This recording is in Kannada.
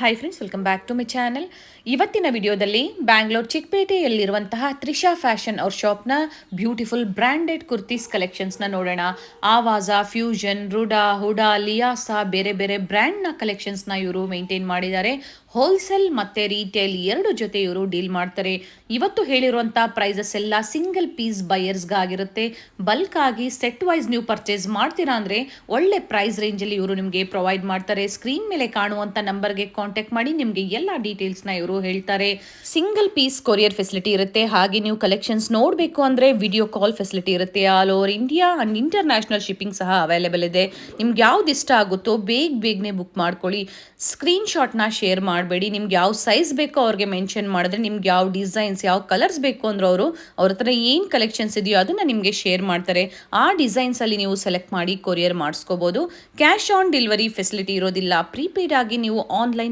Hi friends, welcome back to my channel. ಇವತ್ತಿನ ವಿಡಿಯೋದಲ್ಲಿ ಬ್ಯಾಂಗ್ಳೂರ್ ಚಿಕ್ಕಪೇಟೆಯಲ್ಲಿರುವಂತಹ ತ್ರಿಷಾ ಫ್ಯಾಷನ್ ಅವ್ರ ಶಾಪ್ನ ಬ್ಯೂಟಿಫುಲ್ ಬ್ರ್ಯಾಂಡೆಡ್ ಕುರ್ತೀಸ್ ಕಲೆಕ್ಷನ್ಸ್ನ ನೋಡೋಣ. ಆವಾಜಾ, ಫ್ಯೂಷನ್, ರುಡಾ, ಹುಡಾ, ಲಿಯಾಸಾ, ಬೇರೆ ಬೇರೆ ಬ್ರ್ಯಾಂಡ್ನ ಕಲೆಕ್ಷನ್ಸ್ನ ಇವರು ಮೇಂಟೈನ್ ಮಾಡಿದ್ದಾರೆ. ಹೋಲ್ಸೇಲ್ ಮತ್ತು ರೀಟೇಲ್ ಎರಡು ಜೊತೆ ಇವರು ಡೀಲ್ ಮಾಡ್ತಾರೆ. ಇವತ್ತು ಹೇಳಿರುವಂಥ ಪ್ರೈಸಸ್ ಎಲ್ಲ ಸಿಂಗಲ್ ಪೀಸ್ ಬಯರ್ಸ್ಗಾಗಿರುತ್ತೆ. ಬಲ್ಕ್ ಆಗಿ ಸೆಟ್ ವೈಸ್ ನೀವು ಪರ್ಚೇಸ್ ಮಾಡ್ತೀರಾ ಅಂದರೆ ಒಳ್ಳೆ ಪ್ರೈಸ್ ರೇಂಜಲ್ಲಿ ಇವರು ನಿಮಗೆ ಪ್ರೊವೈಡ್ ಮಾಡ್ತಾರೆ. ಸ್ಕ್ರೀನ್ ಮೇಲೆ ಕಾಣುವಂಥ ನಂಬರ್ಗೆ ಕಾಂಟ್ಯಾಕ್ಟ್ ಮಾಡಿ ನಿಮಗೆ ಎಲ್ಲ ಡೀಟೇಲ್ಸ್ನ ಇವರು ಹೇಳ್ತಾರೆ. ಸಿಂಗಲ್ ಪೀಸ್ ಕೊರಿಯರ್ ಫೆಸಿಲಿಟಿ ಇರುತ್ತೆ. ಹಾಗೆ ನೀವು ಕಲೆಕ್ಷನ್ಸ್ ನೋಡಬೇಕು ಅಂದರೆ ವಿಡಿಯೋ ಕಾಲ್ ಫೆಸಿಲಿಟಿ ಇರುತ್ತೆ. All over India and international shipping ಸಹ ಅವೈಲೇಬಲ್ ಇದೆ. ನಿಮ್ಗೆ ಯಾವ್ದು ಇಷ್ಟ ಆಗುತ್ತೋ ಬೇಗನೆ ಬುಕ್ ಮಾಡ್ಕೊಳ್ಳಿ. ಸ್ಕ್ರೀನ್ ಶಾಟ್ನ ಶೇರ್ ಮಾಡಬೇಡಿ. ನಿಮ್ಗೆ ಯಾವ ಸೈಜ್ ಬೇಕೋ ಅವ್ರಿಗೆ ಮೆನ್ಷನ್ ಮಾಡಿದ್ರೆ ನಿಮ್ಗೆ ಯಾವ ಡಿಸೈನ್ಸ್, ಯಾವ ಕಲರ್ಸ್ ಬೇಕು ಅಂದ್ರೆ ಅವ್ರ ಹತ್ರ ಏನು ಕಲೆಕ್ಷನ್ಸ್ ಇದೆಯೋ ಅದನ್ನು ನಿಮಗೆ ಶೇರ್ ಮಾಡ್ತಾರೆ. ಆ ಡಿಸೈನ್ಸಲ್ಲಿ ನೀವು ಸೆಲೆಕ್ಟ್ ಮಾಡಿ ಕೊರಿಯರ್ ಮಾಡಿಸ್ಕೋಬೋದು. ಕ್ಯಾಶ್ ಆನ್ ಡೆಲಿವರಿ ಫೆಸಿಲಿಟಿ ಇರೋದಿಲ್ಲ. ಪ್ರೀಪೇಯ್ಡ್ ಆಗಿ ನೀವು ಆನ್ಲೈನ್